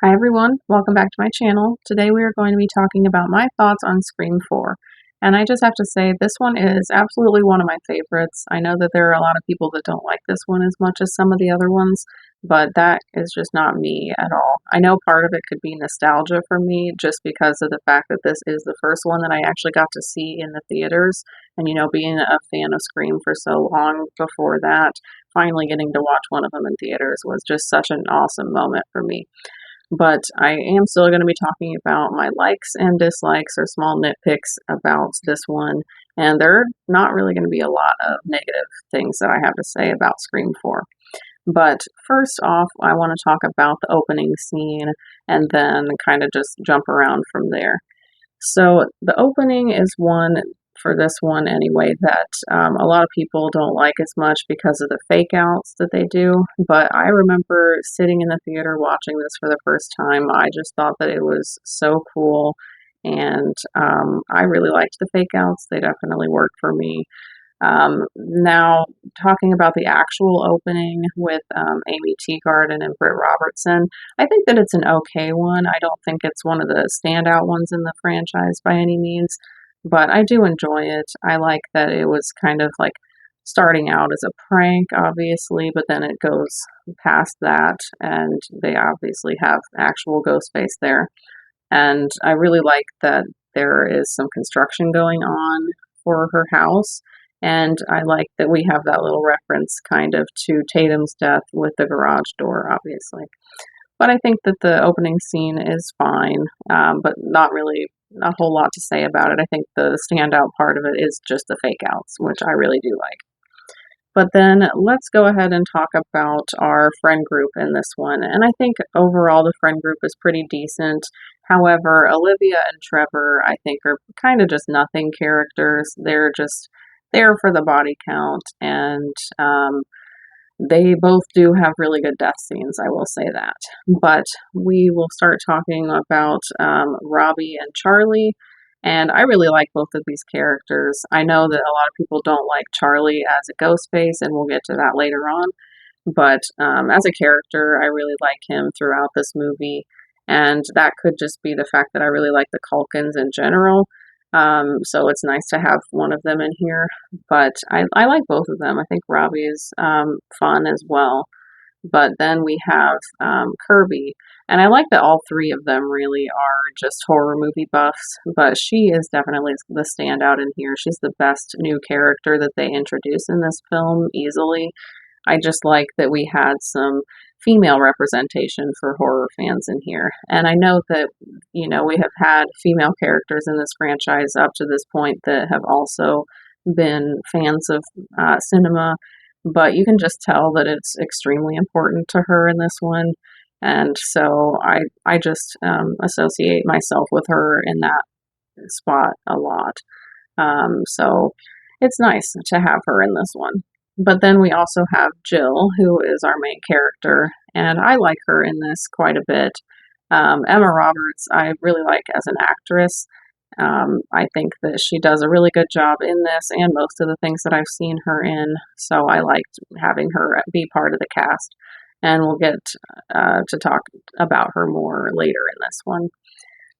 Hi everyone, welcome back to my channel. Today we are going to be talking about my thoughts on Scream 4. And I just have to say, this one is absolutely one of my favorites. I know that there are a lot of people that don't like this one as much as some of the other ones, but that is just not me at all. I know part of it could be nostalgia for me, just because of the fact that this is the first one that I actually got to see in the theaters. And being a fan of Scream for so long before that, finally getting to watch one of them in theaters was just such an awesome moment for me. But I am still going to be talking about my likes and dislikes or small nitpicks about this one. And there are not really going to be a lot of negative things that I have to say about Scream 4. But first off, I want to talk about the opening scene and then kind of just jump around from there. So the opening is one for this one anyway that a lot of people don't like as much because of the fake outs that they do. But I remember sitting in the theater watching this for the first time. I just thought that it was so cool. And I really liked the fake outs. They definitely worked for me. Now, talking about the actual opening with Amy Teagarden and Britt Robertson, I think that it's an okay one. I don't think it's one of the standout ones in the franchise by any means, but I do enjoy it. I like that it was kind of like starting out as a prank, obviously, but then it goes past that, and they obviously have actual Ghostface there. And I really like that there is some construction going on for her house. And I like that we have that little reference kind of to Tatum's death with the garage door, obviously. But I think that the opening scene is fine, but not really a whole lot to say about it. I think the standout part of it is just the fake outs, which I really do like. But then let's go ahead and talk about our friend group in this one. And I think overall the friend group is pretty decent. However, Olivia and Trevor, I think, are kind of just nothing characters. They're just there for the body count, and they both do have really good death scenes, I will say that. But we will start talking about Robbie and Charlie. And I really like both of these characters. I know that a lot of people don't like Charlie as a ghost face, and we'll get to that later on. But as a character, I really like him throughout this movie. And that could just be the fact that I really like the Culkins in general. So it's nice to have one of them in here. But I like both of them. I think Robbie is fun as well. But then we have Kirby. And I like that all three of them really are just horror movie buffs. But she is definitely the standout in here. She's the best new character that they introduce in this film easily. I just like that we had some female representation for horror fans in here. And I know that, we have had female characters in this franchise up to this point that have also been fans of cinema, but you can just tell that it's extremely important to her in this one. And so I just associate myself with her in that spot a lot. So it's nice to have her in this one. But then we also have Jill, who is our main character, and I like her in this quite a bit. Emma Roberts, I really like as an actress. I think that she does a really good job in this and most of the things that I've seen her in, so I liked having her be part of the cast. And we'll get to talk about her more later in this one.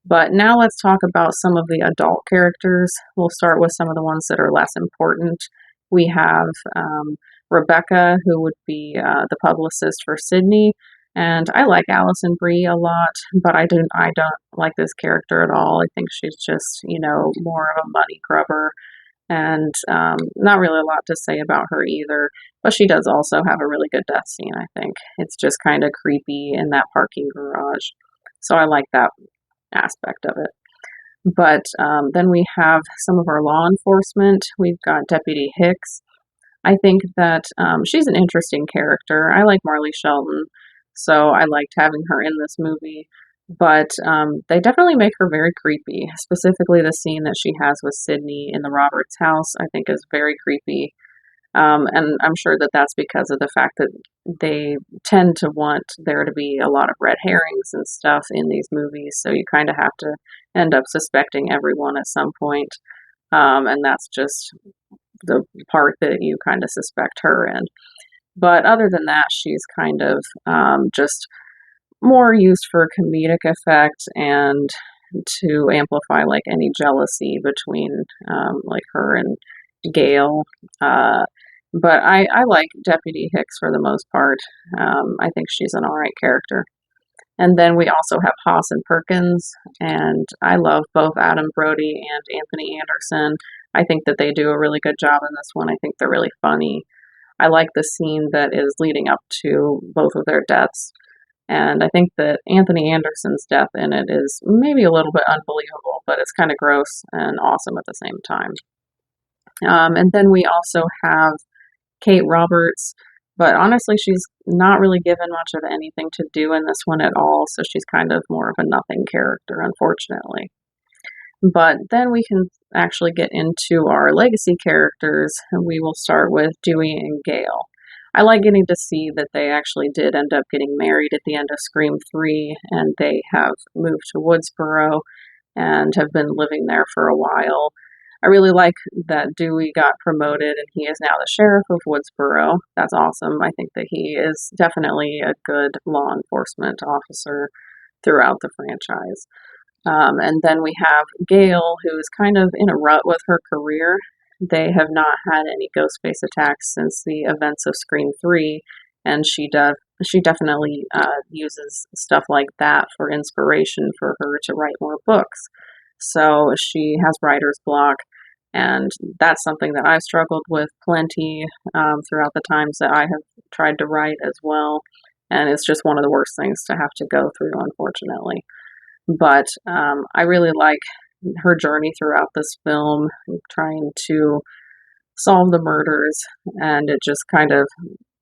But now let's talk about some of the adult characters. We'll start with some of the ones that are less important. We have Rebecca, who would be the publicist for Sydney, and I like Alison Brie a lot, but I don't like this character at all. I think she's just more of a money grubber, and not really a lot to say about her either. But she does also have a really good death scene. I think it's just kind of creepy in that parking garage, so I like that aspect of it. But then we have some of our law enforcement. We've got Deputy Hicks. I think that she's an interesting character. I like Marley Shelton, so I liked having her in this movie. But they definitely make her very creepy. Specifically, the scene that she has with Sydney in the Roberts house, I think, is very creepy. And I'm sure that that's because of the fact that they tend to want there to be a lot of red herrings and stuff in these movies, so you kind of have to end up suspecting everyone at some point. And that's just the part that you kind of suspect her in. But other than that, she's kind of just more used for comedic effect and to amplify like any jealousy between like her and Gale. Uh, but I like Deputy Hicks for the most part. I think she's an alright character. And then we also have Haas and Perkins, and I love both Adam Brody and Anthony Anderson. I think that they do a really good job in this one. I think they're really funny. I like the scene that is leading up to both of their deaths. And I think that Anthony Anderson's death in it is maybe a little bit unbelievable, but it's kind of gross and awesome at the same time. And then we also have Kate Roberts, but honestly, she's not really given much of anything to do in this one at all, so she's kind of more of a nothing character, unfortunately. But then we can actually get into our legacy characters, and we will start with Dewey and Gale. I like getting to see that they actually did end up getting married at the end of Scream 3, and they have moved to Woodsboro and have been living there for a while. I really like that Dewey got promoted and he is now the sheriff of Woodsboro. That's awesome. I think that he is definitely a good law enforcement officer throughout the franchise. And then we have Gale, who is kind of in a rut with her career. They have not had any ghost face attacks since the events of Scream 3, and she definitely uses stuff like that for inspiration for her to write more books. So she has writer's block, and that's something that I've struggled with plenty throughout the times that I have tried to write as well. And it's just one of the worst things to have to go through, unfortunately. But I really like her journey throughout this film, trying to solve the murders, and it just kind of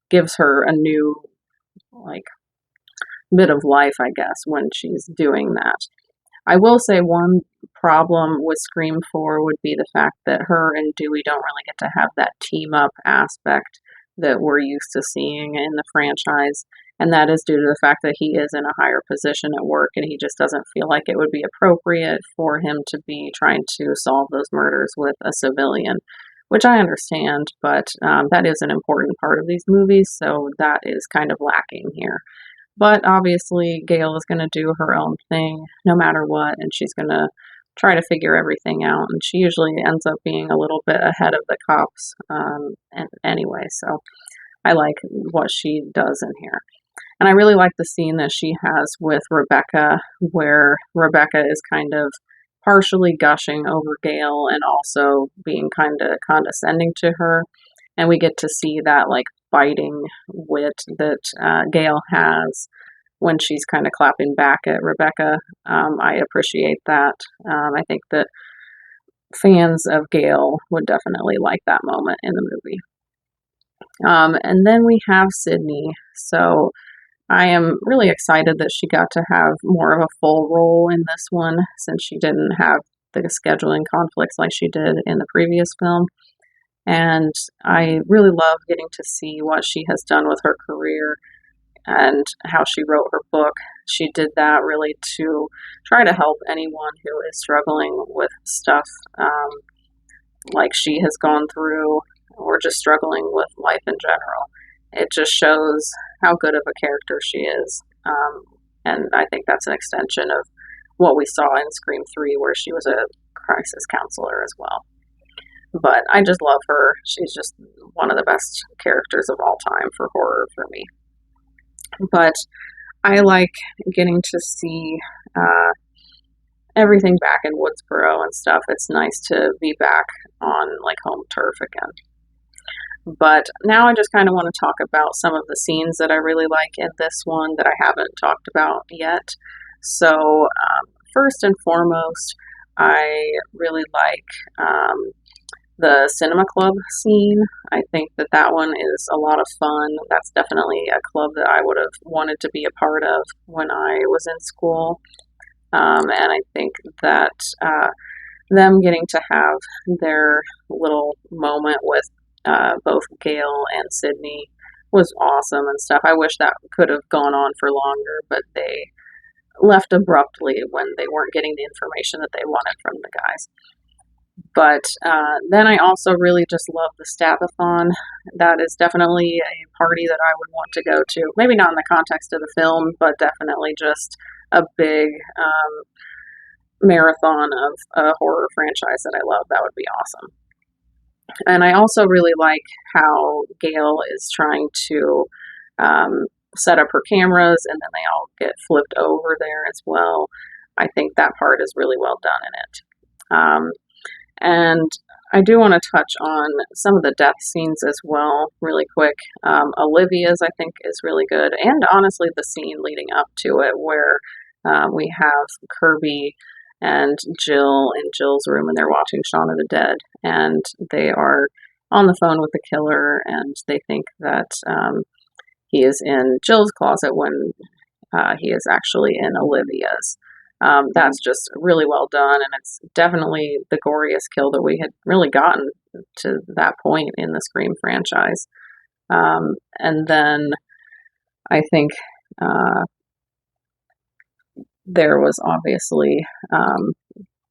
gives her a new, like, bit of life, I guess, when she's doing that. I will say one problem with Scream 4 would be the fact that her and Dewey don't really get to have that team up aspect that we're used to seeing in the franchise. And that is due to the fact that he is in a higher position at work and he just doesn't feel like it would be appropriate for him to be trying to solve those murders with a civilian, which I understand, but that is an important part of these movies, so that is kind of lacking here. But obviously, Gale is going to do her own thing no matter what, and she's going to try to figure everything out. And she usually ends up being a little bit ahead of the cops anyway, so I like what she does in here. And I really like the scene that she has with Rebecca, where Rebecca is kind of partially gushing over Gale and also being kind of condescending to her. And we get to see that, like, biting wit that Gale has when she's kind of clapping back at Rebecca. I appreciate that. I think that fans of Gale would definitely like that moment in the movie. And then we have Sydney. So I am really excited that she got to have more of a full role in this one since she didn't have the scheduling conflicts like she did in the previous film. And I really love getting to see what she has done with her career and how she wrote her book. She did that really to try to help anyone who is struggling with stuff like she has gone through or just struggling with life in general. It just shows how good of a character she is. And I think that's an extension of what we saw in Scream 3, where she was a crisis counselor as well. But I just love her. She's just one of the best characters of all time for horror for me. But I like getting to see everything back in Woodsboro and stuff. It's nice to be back on like home turf again. But now I just kind of want to talk about some of the scenes that I really like in this one that I haven't talked about yet. So first and foremost, I really like the Cinema Club scene. I think that that one is a lot of fun. That's definitely a club that I would have wanted to be a part of when I was in school. And I think that them getting to have their little moment with both Gale and Sydney was awesome and stuff. I wish that could have gone on for longer, but they left abruptly when they weren't getting the information that they wanted from the guys. But then I also really just love the Stabathon. That is definitely a party that I would want to go to. Maybe not in the context of the film, but definitely just a big marathon of a horror franchise that I love. That would be awesome. And I also really like how Gail is trying to um, set up her cameras and then they all get flipped over there as well. I think that part is really well done in it. And I do want to touch on some of the death scenes as well, really quick. Olivia's, I think, is really good. And honestly, the scene leading up to it, where we have Kirby and Jill in Jill's room and they're watching Shaun of the Dead. And they are on the phone with the killer and they think that he is in Jill's closet when he is actually in Olivia's. That's just really well done, and it's definitely the goriest kill that we had really gotten to that point in the Scream franchise. And then I think there was obviously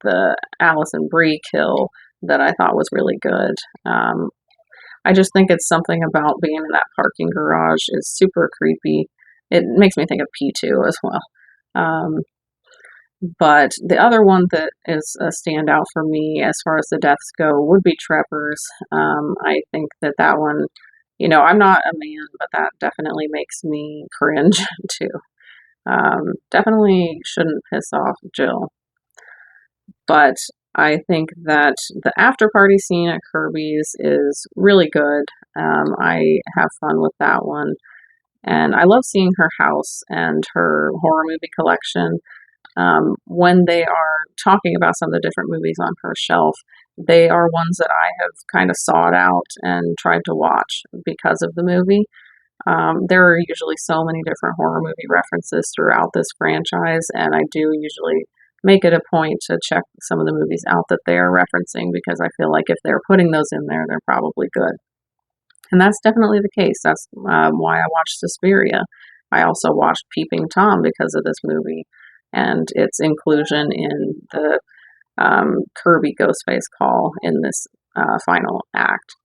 the Alison Brie kill that I thought was really good. I just think it's something about being in that parking garage is super creepy. It makes me think of P2 as well. Um, But the other one that is a standout for me as far as the deaths go would be Trevor's. I think that that one, I'm not a man, but that definitely makes me cringe too. Definitely shouldn't piss off Jill. But I think that the after party scene at Kirby's is really good. I have fun with that one. And I love seeing her house and her horror movie collection. When they are talking about some of the different movies on her shelf, they are ones that I have kind of sought out and tried to watch because of the movie. There are usually so many different horror movie references throughout this franchise, and I do usually make it a point to check some of the movies out that they are referencing because I feel like if they're putting those in there, they're probably good. And that's definitely the case. That's why I watched Suspiria. I also watched Peeping Tom because of this movie and its inclusion in the Kirby Ghostface call in this final act.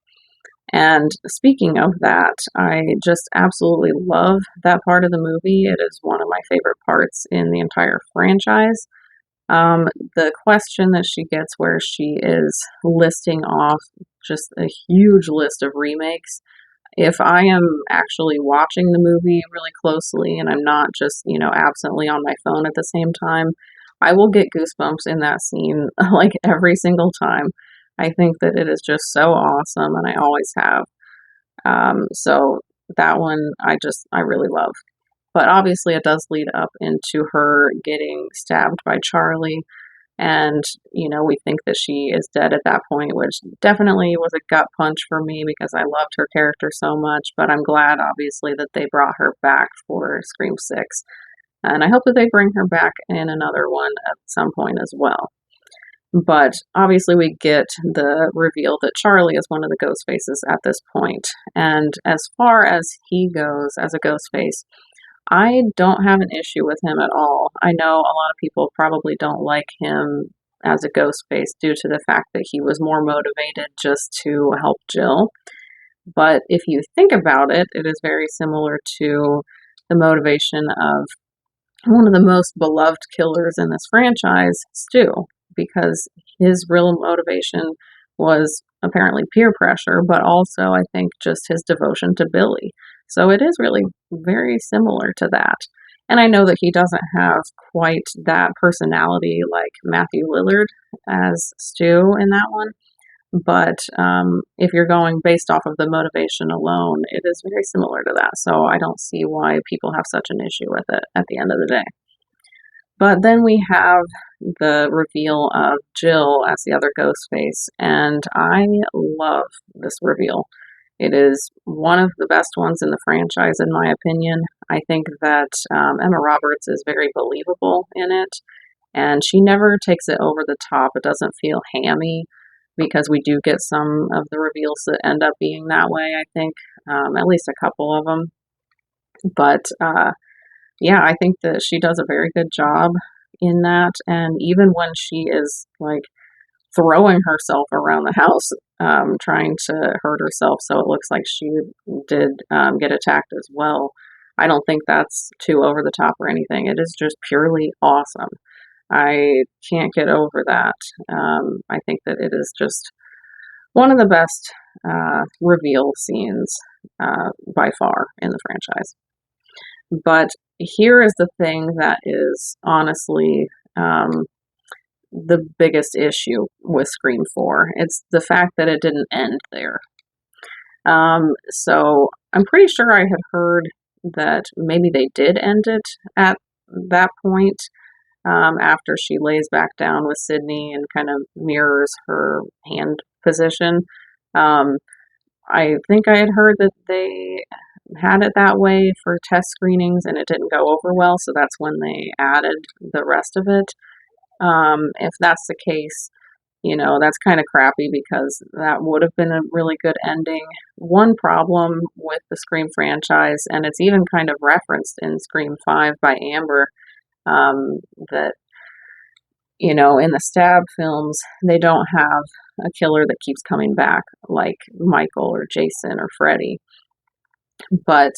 And speaking of that, I just absolutely love that part of the movie. It is one of my favorite parts in the entire franchise. The question that she gets where she is listing off just a huge list of remakes. If I am actually watching the movie really closely and I'm not just, absently on my phone at the same time, I will get goosebumps in that scene like every single time. I think that it is just so awesome and I always have. So that one I really love. But obviously, it does lead up into her getting stabbed by Charlie. And, we think that she is dead at that point, which definitely was a gut punch for me because I loved her character so much. But I'm glad, obviously, that they brought her back for Scream 6. And I hope that they bring her back in another one at some point as well. But obviously, we get the reveal that Charlie is one of the ghost faces at this point. And as far as he goes as a ghost face, I don't have an issue with him at all. I know a lot of people probably don't like him as a ghost face due to the fact that he was more motivated just to help Jill. But if you think about it, it is very similar to the motivation of one of the most beloved killers in this franchise, Stu, because his real motivation was apparently peer pressure, but also I think just his devotion to Billy. So it is really very similar to that. And I know that he doesn't have quite that personality like Matthew Lillard as Stu in that one. But if you're going based off of the motivation alone, it is very similar to that. So I don't see why people have such an issue with it at the end of the day. But then we have the reveal of Jill as the other Ghostface, and I love this reveal. It is one of the best ones in the franchise, in my opinion. I think that Emma Roberts is very believable in it, and she never takes it over the top. It doesn't feel hammy because we do get some of the reveals that end up being that way, I think, at least a couple of them. But yeah, I think that she does a very good job in that. And even when she is like throwing herself around the house, trying to hurt herself. So it looks like she did get attacked as well. I don't think that's too over the top or anything. It is just purely awesome. I can't get over that. I think that it is just one of the best reveal scenes by far in the franchise. But here is the thing that is honestly the biggest issue with Scream 4. It's the fact that it didn't end there. So I'm pretty sure I had heard that maybe they did end it at that point, after she lays back down with Sydney and kind of mirrors her hand position. Um, I think I had heard that they had it that way for test screenings and it didn't go over well, so that's when they added the rest of it. If that's the case, that's kind of crappy because that would have been a really good ending. One problem with the Scream franchise, and it's even kind of referenced in Scream 5 by Amber, that, in the Stab films, they don't have a killer that keeps coming back like Michael or Jason or Freddy. But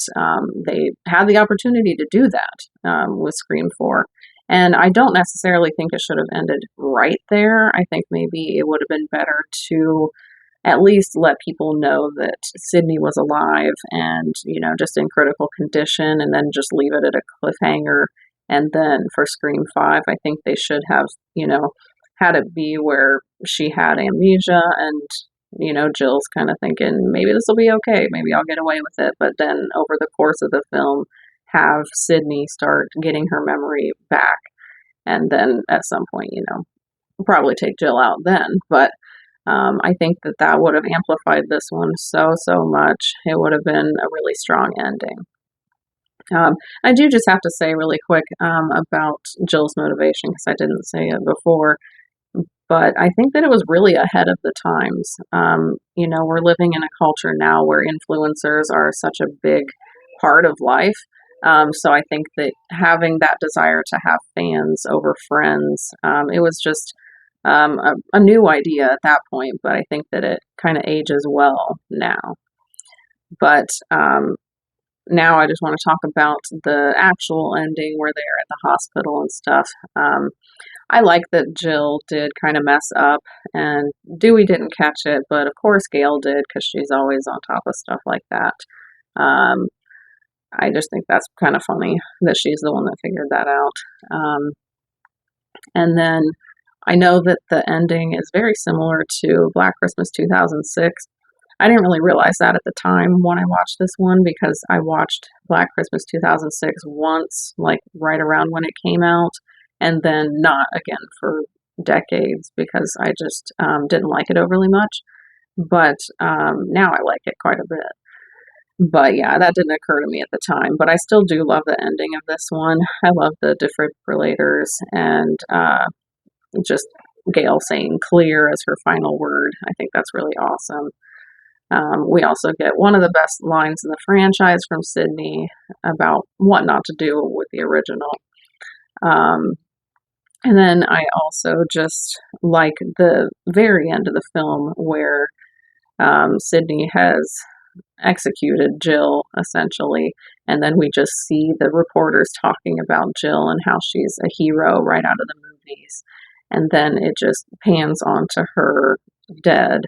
they had the opportunity to do that with Scream 4. And I don't necessarily think it should have ended right there. I think maybe it would have been better to at least let people know that Sydney was alive and, just in critical condition, and then just leave it at a cliffhanger. And then for Scream 5, I think they should have, had it be where she had amnesia and, Jill's kind of thinking, maybe this will be okay. Maybe I'll get away with it. But then over the course of the film, have Sydney start getting her memory back. And then at some point, probably take Jill out then. But I think that would have amplified this one so much. It would have been a really strong ending. I do just have to say really quick about Jill's motivation, because I didn't say it before, but I think that it was really ahead of the times. We're living in a culture now where influencers are such a big part of life. So I think that having that desire to have fans over friends, it was just a new idea at that point, but I think that it kind of ages well now. But now I just want to talk about the actual ending where they're at the hospital and stuff. I like that Jill did kind of mess up and Dewey didn't catch it, but of course Gail did because she's always on top of stuff like that. Um, I just think that's kind of funny that she's the one that figured that out. And then I know that the ending is very similar to Black Christmas 2006. I didn't really realize that at the time when I watched this one because I watched Black Christmas 2006 once, like right around when it came out, and then not again for decades because I just didn't like it overly much. But now I like it quite a bit. But yeah, that didn't occur to me at the time. But I still do love the ending of this one. I love the defibrillators and just Gail saying clear as her final word. I think that's really awesome. We also get one of the best lines in the franchise from Sydney about what not to do with the original. And then I also just like the very end of the film where Sydney has executed Jill, essentially, and then we just see the reporters talking about Jill and how she's a hero right out of the movies. And then it just pans onto her dead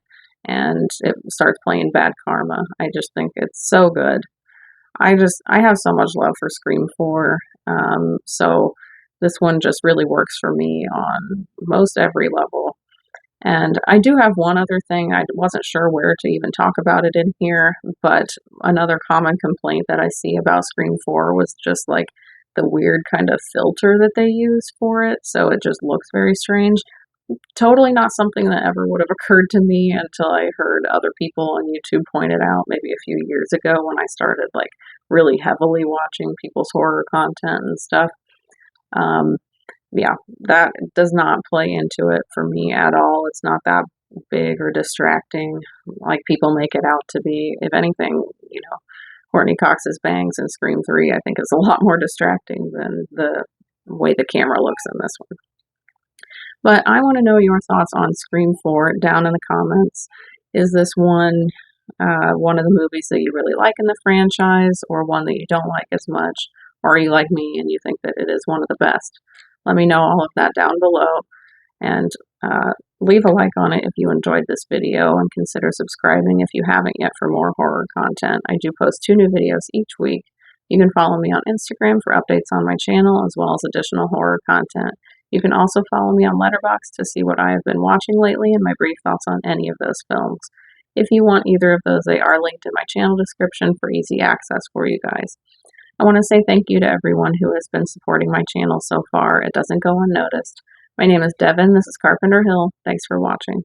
and it starts playing Bad Karma. I just think it's so good. I have so much love for Scream 4. So this one just really works for me on most every level. And I do have one other thing. I wasn't sure where to even talk about it in here, but another common complaint that I see about Scream 4 was just like the weird kind of filter that they use for it. So it just looks very strange. Totally not something that ever would have occurred to me until I heard other people on YouTube point it out maybe a few years ago when I started like really heavily watching people's horror content and stuff. Yeah, that does not play into it for me at all. It's not that big or distracting like people make it out to be. If anything, Courtney Cox's bangs in Scream 3, I think is a lot more distracting than the way the camera looks in this one. But I want to know your thoughts on Scream 4 down in the comments. Is this one of the movies that you really like in the franchise, or one that you don't like as much? Or are you like me and you think that it is one of the best? Let me know all of that down below, and leave a like on it if you enjoyed this video, and consider subscribing if you haven't yet for more horror content. I do post 2 new videos each week. You can follow me on Instagram for updates on my channel as well as additional horror content. You can also follow me on Letterboxd to see what I have been watching lately and my brief thoughts on any of those films. If you want either of those, they are linked in my channel description for easy access for you guys. I want to say thank you to everyone who has been supporting my channel so far. It doesn't go unnoticed. My name is Devin. This is Carpenter Hill. Thanks for watching.